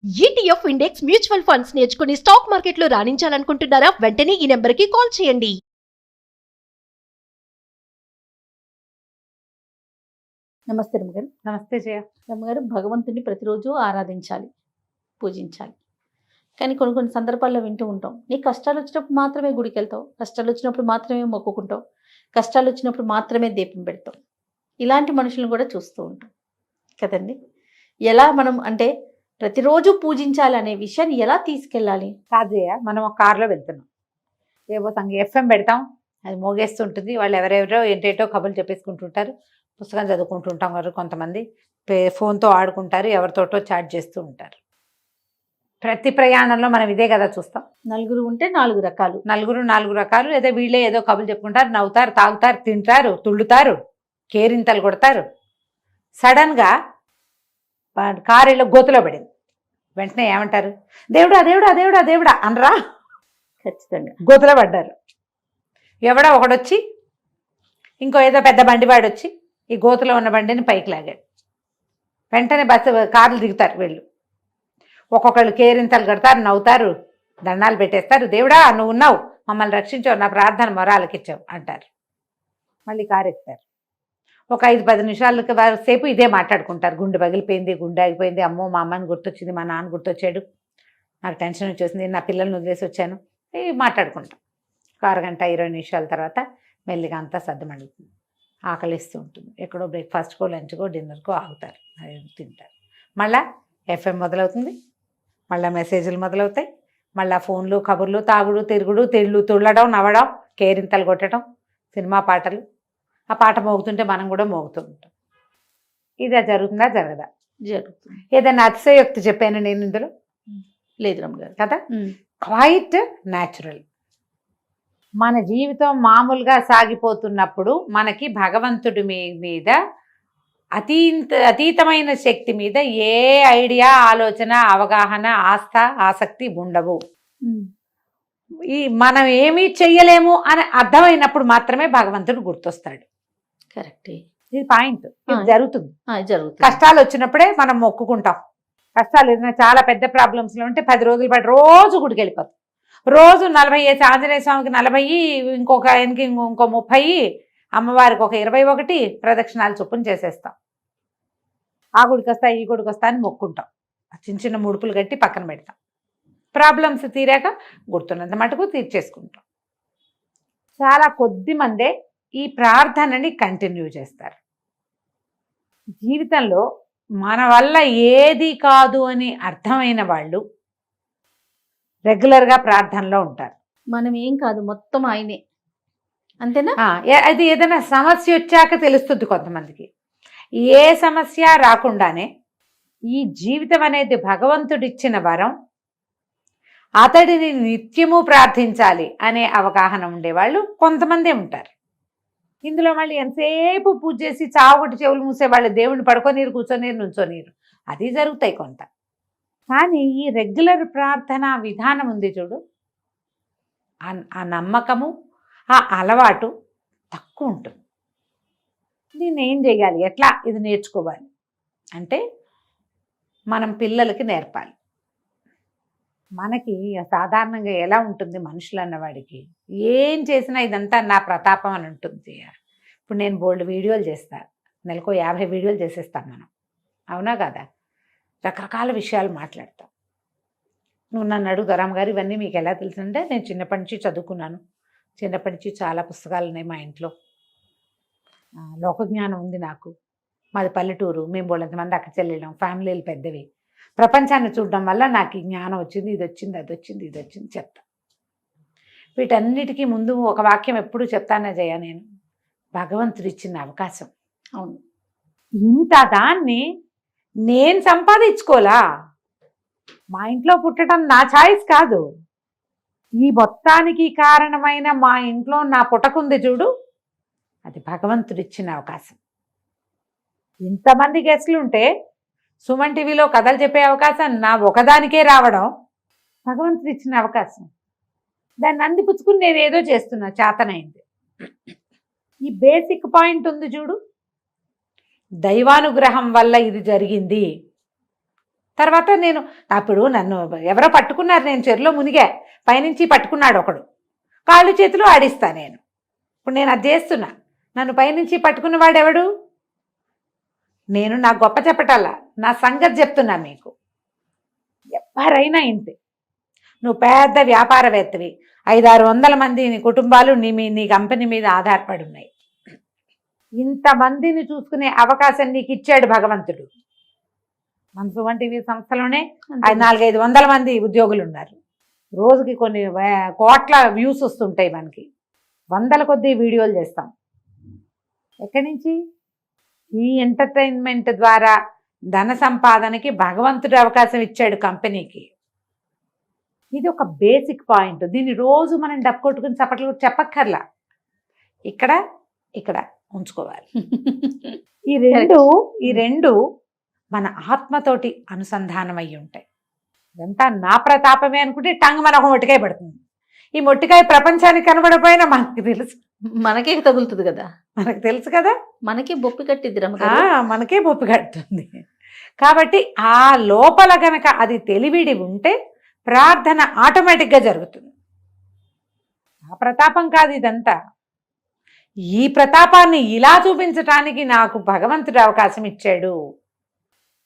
ETF index mutual funds నేర్చుకుని stock మార్కెట్లో రాణించాలనుకుంటున్నారా? వెంటనే ఈ నెంబర్కి కాల్ చేయండి. నమస్తే రమ్మగారు. నమస్తే జయ. రమ్మగారు, భగవంతుని ప్రతిరోజు ఆరాధించాలి, పూజించాలి. కానీ కొన్ని కొన్ని సందర్భాల్లో వింటూ ఉంటాం, నీ కష్టాలు వచ్చినప్పుడు మాత్రమే గుడికి వెళ్తావు, కష్టాలు వచ్చినప్పుడు మాత్రమే మొక్కుకుంటావు, కష్టాలు వచ్చినప్పుడు మాత్రమే దీపం పెడతావు. ఇలాంటి మనుషులను కూడా చూస్తూ ఉంటాం కదండి. ఎలా మనం అంటే ప్రతిరోజు పూజించాలి అనే విషయాన్ని ఎలా తీసుకెళ్ళాలి? కాదు జయ, మనం ఒక కారులో వెళ్తున్నాం, ఏవో ఎఫ్ఎం పెడతాం, అది మోగేస్తుంటుంది, వాళ్ళు ఎవరెవరో ఏంటేటో కబుర్లు చెప్పేసుకుంటుంటారు, పుస్తకం చదువుకుంటుంటాం వారు, కొంతమంది ఫోన్తో ఆడుకుంటారు, ఎవరితోటో చాట్ చేస్తూ ఉంటారు. ప్రతి ప్రయాణంలో మనం ఇదే కదా చూస్తాం. నలుగురు ఉంటే నాలుగు రకాలు, నలుగురు నాలుగు రకాలు, లేదా వీళ్ళే ఏదో కబుర్లు చెప్పుకుంటారు, నవ్వుతారు, తాగుతారు, తింటారు, తుళ్ళుతారు, కేరింతలు కొడతారు. సడన్గా కారులో గోతులో పడింది, వెంటనే ఏమంటారు? దేవుడా దేవుడా దేవుడా దేవుడా అనరా? ఖచ్చితంగా గోతులో పడ్డారు. ఎవడో ఒకడొచ్చి ఇంకో ఏదో పెద్ద బండివాడు వచ్చి ఈ గోతులో ఉన్న బండిని పైకి లాగాడు. వెంటనే కార్లు దిగుతారు వీళ్ళు, ఒక్కొక్కళ్ళు కేరింతలు కడతారు, నవ్వుతారు, దండాలు పెట్టేస్తారు. దేవుడా నువ్వు ఉన్నావు, మమ్మల్ని రక్షించావు, నా ప్రార్థన మొరాలకిచ్చావు అంటారు. మళ్ళీ కారు ఎక్కుతారు. ఒక 5-10 నిమిషాలకి సేపు ఇదే మాట్లాడుకుంటారు. గుండె పగిలిపోయింది, గుండె ఆగిపోయింది, అమ్మో మా అమ్మని గుర్తొచ్చింది, మా నాన్న గుర్తొచ్చాడు, నాకు టెన్షన్ వచ్చేసింది, నా పిల్లల్ని వదిలేసి వచ్చాను, ఇవి మాట్లాడుకుంటాం. ఒక అరగంట 20 నిమిషాల తర్వాత మెల్లిగా అంతా సర్దుమడుగుతుంది, ఆకలిస్తూ ఉంటుంది. ఎక్కడో బ్రేక్ఫాస్ట్కో లంచ్కో డిన్నర్కో ఆగుతారు, అది తింటారు. మళ్ళీ ఎఫ్ఎం మొదలవుతుంది, మళ్ళీ మెసేజ్లు మొదలవుతాయి, మళ్ళీ ఫోన్లు, కబుర్లు, తాగుడు, తిరుగుడు, తుళ్ళడం, నవ్వడం, కేరింతలు కొట్టడం, సినిమా పాటలు. ఆ పాట మోగుతుంటే మనం కూడా మోగుతూ ఉంటాం. ఇది జరుగుతుందా జరగదా? జరుగుతుంది. ఏదైనా అతిశయోక్తి చెప్పాను నేను ఇందులో? లేదు రమ్మగారు కదా, క్వైట్ న్యాచురల్. మన జీవితం మామూలుగా సాగిపోతున్నప్పుడు మనకి భగవంతుడి మీద అతీతమైన శక్తి మీద ఏ ఐడియా, ఆలోచన, అవగాహన, ఆస్థ, ఆసక్తి ఉండవు. మనం ఏమీ చెయ్యలేము అని అర్థమైనప్పుడు మాత్రమే భగవంతుడు గుర్తొస్తాడు. కరెక్ట్, ఇది పాయింట్. ఇది జరుగుతుంది. కష్టాలు వచ్చినప్పుడే మనం మొక్కుకుంటాం. కష్టాలు ఏదైనా చాలా పెద్ద ప్రాబ్లమ్స్లో ఉంటే 10 రోజులు పాటు రోజు గుడికి వెళ్ళిపోతాం. రోజు 40 వేసి ఆంజనేయ స్వామికి 40, ఇంకొక ఆయనకి ఇంకో 30, అమ్మవారికి ఒక 21 ప్రదక్షిణాలు చొప్పున చేసేస్తాం. ఆ గుడికి వస్తా, ఈ గుడికి వస్తా అని మొక్కుంటాం. చిన్న చిన్న ముడుపులు కట్టి పక్కన పెడతాం. ప్రాబ్లమ్స్ తీరాక గుర్తున్నంత మటుకు తీర్చేసుకుంటాం. చాలా కొద్ది మందే ఈ ప్రార్థనని కంటిన్యూ చేస్తారు. జీవితంలో మన వల్ల ఏది కాదు అని అర్థమైన వాళ్ళు రెగ్యులర్గా ప్రార్థనలో ఉంటారు. మనం ఏం కాదు, మొత్తం ఆయనే, అంతేనా? అది ఏదైనా సమస్య వచ్చాక తెలుస్తుంది కొంతమందికి. ఏ సమస్య రాకుండానే ఈ జీవితం అనేది భగవంతుడిచ్చిన వరం, అతడిని నిత్యము ప్రార్థించాలి అనే అవగాహన ఉండేవాళ్ళు కొంతమందే ఉంటారు. ఇందులో మళ్ళీ ఎంతసేపు పూజ చేసి చావుగొట్టి చెవులు మూసేవాళ్ళు దేవుడిని పడుకోనీరు, కూర్చోనీరు, నుంచోనీరు, అది జరుగుతాయి కొంత. కానీ ఈ రెగ్యులర్ ప్రార్థన విధానం ఉంది చూడు, ఆ నమ్మకము, ఆ అలవాటు తక్కువ ఉంటుంది. దీన్ని ఏం చేయాలి, ఎట్లా ఇది నేర్చుకోవాలి అంటే మనం పిల్లలకి నేర్పాలి. మనకి సాధారణంగా ఎలా ఉంటుంది, మనుషులు అన్నవాడికి ఏం చేసినా ఇదంతా నా ప్రతాపం అని ఉంటుంది. ఇప్పుడు నేను బోల్డ్ వీడియోలు చేస్తాను, నెలకు 50 వీడియోలు చేసేస్తాం మనం, అవునా కదా? రకరకాల విషయాలు మాట్లాడతాం. నువ్వు నన్ను అడుగు రామగారు ఇవన్నీ మీకు ఎలా తెలుసు అంటే, నేను చిన్నప్పటి నుంచి చదువుకున్నాను, చిన్నప్పటి నుంచి చాలా పుస్తకాలు ఉన్నాయి మా ఇంట్లో, లోకజ్ఞానం ఉంది నాకు, మాది పల్లెటూరు, మేము బోళ్ళంతమంది అక్క చెల్లెళ్ళం, ఫ్యామిలీలు పెద్దవి, ప్రపంచాన్ని చూడడం వల్ల నాకు ఈ జ్ఞానం వచ్చింది, ఇది వచ్చింది, అది వచ్చింది, ఇది వచ్చింది చెప్తా. వీటన్నిటికీ ముందు ఒక వాక్యం ఎప్పుడు చెప్తానే జయ, నేను భగవంతుడు ఇచ్చిన అవకాశం. అవును, ఇంత దాన్ని నేను సంపాదించుకోలా, మా ఇంట్లో పుట్టడం నా ఛాయిస్ కాదు, ఈ మొత్తానికి కారణమైన మా ఇంట్లో నా పుట్టకుంది చూడు, అది భగవంతుడు ఇచ్చిన అవకాశం. ఇంతమంది గెస్టులు ఉంటే సుమన్ టీవీలో కథలు చెప్పే అవకాశం నా ఒకదానికే రావడం భగవంతుడు ఇచ్చిన అవకాశం. దాన్ని అందిపుచ్చుకుని నేను ఏదో చేస్తున్నా, చేతనైంది. ఈ బేసిక్ పాయింట్ ఉంది చూడు, దైవానుగ్రహం వల్ల ఇది జరిగింది, తర్వాత నేను అప్పుడు నన్ను ఎవరో పట్టుకున్నారు, నేను చెరులో మునిగా, పైనుంచి పట్టుకున్నాడు ఒకడు, కాళ్ళు చేతులు ఆడిస్తా నేను. ఇప్పుడు నేను అది చేస్తున్నా, నన్ను పైనుంచి పట్టుకున్నవాడు ఎవడు? నేను నా గొప్ప చెప్పటల్లా, నా సంగతి చెప్తున్నా మీకు. ఎవరైనా ఇంతే. నువ్వు పెద్ద వ్యాపారవేత్తవి, 500-600 మంది నీ కుటుంబాలు నీ కంపెనీ మీద ఆధారపడి ఉన్నాయి. ఇంతమందిని చూసుకునే అవకాశం నీకు ఇచ్చాడు భగవంతుడు. మన సుమన్ టీవీ సంస్థలోనే 400-500 మంది ఉద్యోగులు ఉన్నారు. రోజుకి కొన్ని కోట్ల వ్యూస్ వస్తుంటాయి మనకి, 100 కొద్దీ వీడియోలు చేస్తాం. ఎక్కడి నుంచి? ఈ ఎంటర్టైన్మెంట్ ద్వారా ధన సంపాదనకి భగవంతుడు అవకాశం ఇచ్చాడు కంపెనీకి. ఇది ఒక బేసిక్ పాయింట్. దీన్ని రోజు మనం డబ్బు కొట్టుకుని చప్పట్లు చెప్పక్కర్లా, ఇక్కడ ఇక్కడ ఉంచుకోవాలి. ఈ రెండు మన ఆత్మతోటి అనుసంధానం అయ్యి ఉంటాయి. ఇదంతా నా ప్రతాపమే అనుకుంటే టంగ్ మన ఒక మొట్టికాయ పడుతుంది. ఈ మొట్టికాయ ప్రపంచానికి కనబడపోయినా మనకి తెలుసు, మనకే తగులుతుంది కదా, మనకు తెలుసు కదా, మనకే బొప్పి కట్టిద్ది మనకే బొప్పి కడుతుంది. కాబట్టి ఆ లోపల గనక అది తెలివిడి ఉంటే ప్రార్థన ఆటోమేటిక్గా జరుగుతుంది. ఆ ప్రతాపం కాదు ఇదంతా. ఈ ప్రతాపాన్ని ఇలా చూపించటానికి నాకు భగవంతుడు అవకాశం ఇచ్చాడు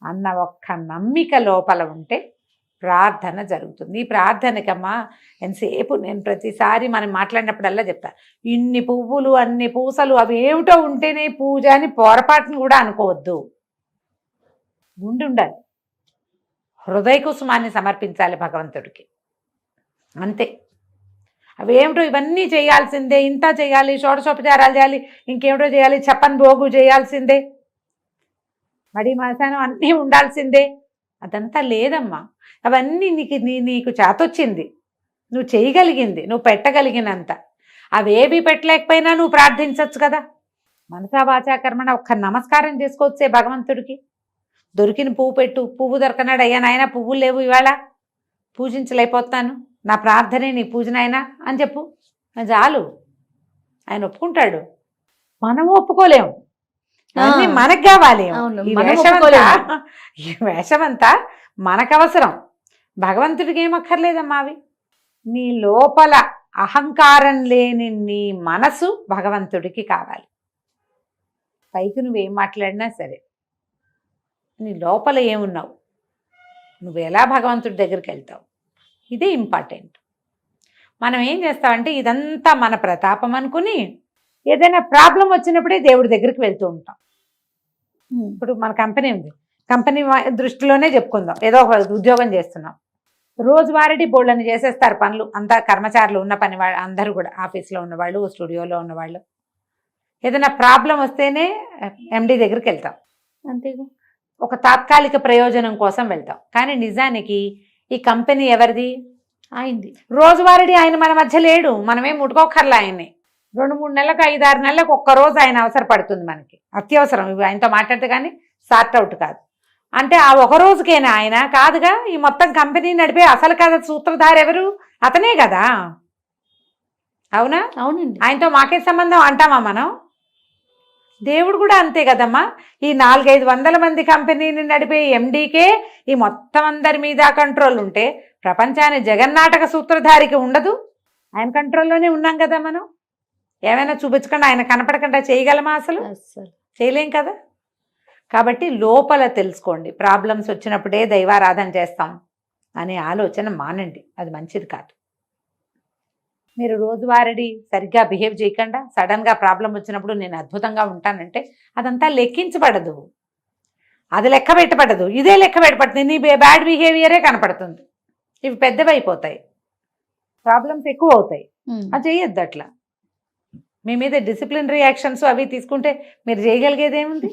అన్న ఒక్క నమ్మిక లోపల ఉంటే ప్రార్థన జరుగుతుంది. ఈ ప్రార్థనకమ్మా ఎంతసేపు నేను ప్రతిసారి మనం మాట్లాడినప్పుడల్లా చెప్తా, ఇన్ని పువ్వులు అన్ని పూసలు అవి ఏమిటో ఉంటేనే పూజ అని పొరపాటును కూడా అనుకోవద్దు. ఉండాలి, హృదయ కుసుమాన్ని సమర్పించాలి భగవంతుడికి, అంతే. అవేమిటో ఇవన్నీ చేయాల్సిందే, ఇంత చేయాలి, షోడశోపచారాలు చేయాలి, ఇంకేమిటో చేయాలి, చెప్పని భోగు చేయాల్సిందే, మడి మాసానం అన్నీ ఉండాల్సిందే, అదంతా లేదమ్మా. అవన్నీ నీకు చేతొచ్చింది, నువ్వు చేయగలిగింది, నువ్వు పెట్టగలిగినంత. అవేవి పెట్టలేకపోయినా నువ్వు ప్రార్థించవచ్చు కదా. మనసా వాచా కర్మణ ఒక్క నమస్కారం చేసుకోవచ్చే భగవంతుడికి. దొరికిన పువ్వు పెట్టు, పువ్వు దొరకనాడు, అయ్యా నాయన పువ్వులు లేవు ఇవాళ, పూజించలేకపోతాను, నా ప్రార్థనే నీ పూజనైనా అని చెప్పు, చాలు, ఆయన ఒప్పుకుంటాడు. మనం ఒప్పుకోలేము, అన్నీ మనకు కావాలి. ఈ వేషమంతా మనకు అవసరం, భగవంతుడికి ఏమక్కర్లేదమ్మా. అవి నీ లోపల అహంకారం లేని నీ మనసు భగవంతుడికి కావాలి. పైకి నువ్వేం మాట్లాడినా సరే, నీ లోపల ఏమున్నావు, నువ్వు ఎలా భగవంతుడి దగ్గరికి వెళ్తావు, ఇదే ఇంపార్టెంట్. మనం ఏం చేస్తామంటే ఇదంతా మన ప్రతాపం అనుకుని ఏదైనా ప్రాబ్లం వచ్చినప్పుడే దేవుడి దగ్గరికి వెళ్తూ ఉంటాం. ఇప్పుడు మన కంపెనీ ఉంది, కంపెనీ దృష్టిలోనే చెప్పుకుందాం, ఏదో ఒక ఉద్యోగం చేస్తున్నాం, రోజువారీ బోళ్ళని చేసేస్తారు పనులు అంతా, కర్మచారులు ఉన్న పని వాళ్ళు అందరూ కూడా, ఆఫీస్లో ఉన్నవాళ్ళు, స్టూడియోలో ఉన్నవాళ్ళు. ఏదైనా ప్రాబ్లం వస్తేనే ఎండి దగ్గరికి వెళ్తాం, అంతేగా, ఒక తాత్కాలిక ప్రయోజనం కోసం వెళ్తాం. కానీ నిజానికి ఈ కంపెనీ ఎవరిది? అయింది. రోజువారీ ఆయన మన మధ్య లేడు, మనమేం ముట్టుకోకర్లా ఆయన్ని. 2-3 నెలలకు 5-6 నెలలకు ఒక్కరోజు ఆయన అవసరపడుతుంది మనకి, అత్యవసరం. ఇవి ఆయనతో మాట్లాడితే కానీ సార్ట్ అవుట్ కాదు. అంటే ఆ ఒక రోజుకేనా ఆయన? కాదుగా. ఈ మొత్తం కంపెనీ నడిపే అసలు కదా సూత్రధారి ఎవరు? అతనే కదా. అవునా? అవునండి. ఆయనతో మాకే సంబంధం అంటామా మనం? దేవుడు కూడా అంతే కదమ్మా. ఈ 400-500 మంది కంపెనీని నడిపే ఎండీకే ఈ మొత్తం అందరి మీద కంట్రోల్ ఉంటే ప్రపంచాన్ని జగన్నాటక సూత్రధారికి ఉండదు? ఆయన కంట్రోల్లోనే ఉన్నాం కదా మనం. ఏమైనా చూపించకుండా ఆయన కనపడకుండా చేయగలమా? అసలు చేయలేం కదా. కాబట్టి లోపల తెలుసుకోండి. ప్రాబ్లమ్స్ వచ్చినప్పుడే దైవారాధన చేస్తాం అనే ఆలోచన మానండి, అది మంచిది కాదు. మీరు రోజువారీ సరిగ్గా బిహేవ్ చేయకుండా సడన్గా ప్రాబ్లం వచ్చినప్పుడు నేను అద్భుతంగా ఉంటానంటే అదంతా లెక్కించబడదు, అది లెక్క పెట్టబడదు. ఇదే లెక్క పెట్టబడుతుంది, నీ బ్యాడ్ బిహేవియరే కనపడుతుంది. ఇవి పెద్దవైపోతాయి, ప్రాబ్లమ్స్ ఎక్కువ అవుతాయి. అది చేయొద్దు అట్లా. మీ మీద డిసిప్లినరీ యాక్షన్స్ అవి తీసుకుంటే మీరు చేయగలిగేది ఏముంది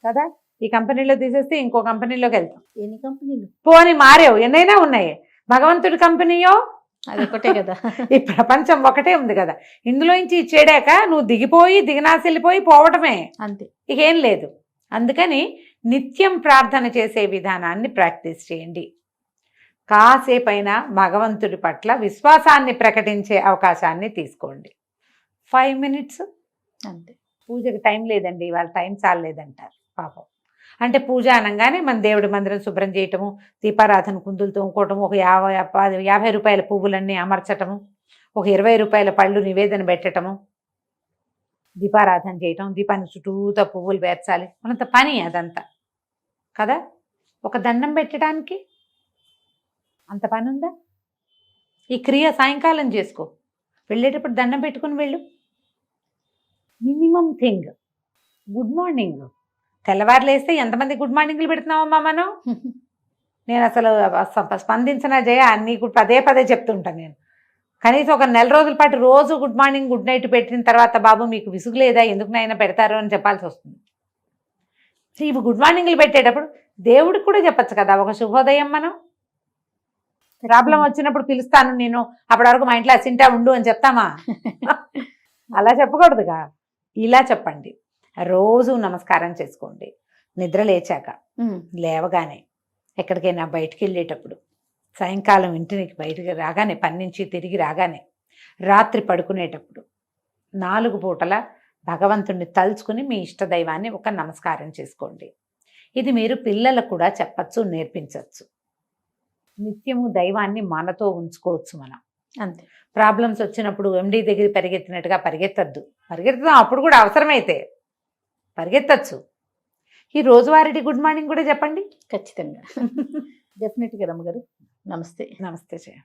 కదా. ఈ కంపెనీలో తీసేస్తే ఇంకో కంపెనీలోకి వెళ్తాం. ఎన్ని కంపెనీలు పోని మారేవు, ఎన్నైనా ఉన్నాయి. భగవంతుడి కంపెనీయో అది ఒకటే కదా. ఈ ప్రపంచం ఒకటే ఉంది కదా. ఇందులోంచి ఇచ్చేడాక నువ్వు దిగినాశెళ్ళిపోయి పోవటమే, అంతే, ఇకేం లేదు. అందుకని నిత్యం ప్రార్థన చేసే విధానాన్ని ప్రాక్టీస్ చేయండి. కాసేపైనా భగవంతుడి పట్ల విశ్వాసాన్ని ప్రకటించే అవకాశాన్ని తీసుకోండి. 5 minutes అంతే. పూజకి టైం లేదండి, ఇవాళ టైం చాలేదంటారు పాపం. అంటే పూజ అనగానే మన దేవుడి మందిరం శుభ్రం చేయటము, దీపారాధన కుందులు తోముకోవటము, ఒక 50 రూపాయల పువ్వులన్నీ అమర్చటము, ఒక 20 రూపాయల పళ్ళు నివేదన పెట్టటము, దీపారాధన చేయటం, దీపానికి చుట్టూతా పువ్వులు పేర్చాలి, మనంత పని అదంతా కదా. ఒక దండం పెట్టడానికి అంత పని ఉందా? ఈ క్రియ సాయంకాలం చేసుకో, వెళ్ళేటప్పుడు దండం పెట్టుకుని వెళ్ళు. Minimum thing good morning. తెల్లవారు లేస్తే ఎంతమంది గుడ్ మార్నింగ్లు పెడుతున్నావమ్మా మనం? నేను అసలు స్పందించిన జయ నీకు పదే పదే చెప్తుంటాను నేను. కనీసం ఒక నెల రోజుల పాటు రోజు గుడ్ మార్నింగ్ గుడ్ నైట్ పెట్టిన తర్వాత బాబు మీకు విసుగు లేదా, ఎందుకు నైనా పెడతారు అని చెప్పాల్సి వస్తుంది. ఇవి గుడ్ మార్నింగ్లు పెట్టేటప్పుడు దేవుడికి కూడా చెప్పచ్చు కదా ఒక శుభోదయం. మనం ప్రాబ్లం వచ్చినప్పుడు పిలుస్తాను నేను, అప్పటి వరకు మా ఇంట్లో అసింటా ఉండు అని చెప్తామా? అలా చెప్పకూడదుగా. ఇలా చెప్పండి. రోజు నమస్కారం చేసుకోండి. నిద్ర లేచాక, లేవగానే, ఎక్కడికైనా బయటికి వెళ్ళేటప్పుడు, సాయంకాలం ఇంటికి బయటికి రాగానే, పని నుంచి తిరిగి రాగానే, రాత్రి పడుకునేటప్పుడు 4 పూటల భగవంతుణ్ణి తలుచుకుని మీ ఇష్టదైవాన్ని ఒక నమస్కారం చేసుకోండి. ఇది మీరు పిల్లలకు కూడా చెప్పచ్చు, నేర్పించవచ్చు. నిత్యము దైవాన్ని మనతో ఉంచుకోవచ్చు మనం. అంతే. ప్రాబ్లమ్స్ వచ్చినప్పుడు ఎండి దగ్గర పరిగెత్తినట్టుగా పరిగెత్తద్దు. పరిగెత్తుదాం అప్పుడు కూడా, అవసరమైతే పరిగెత్తచ్చు. ఈ రోజువారీ గుడ్ మార్నింగ్ కూడా చెప్పండి. ఖచ్చితంగా. డెఫినెట్గా రమ్మగారు. నమస్తే. నమస్తే జయ.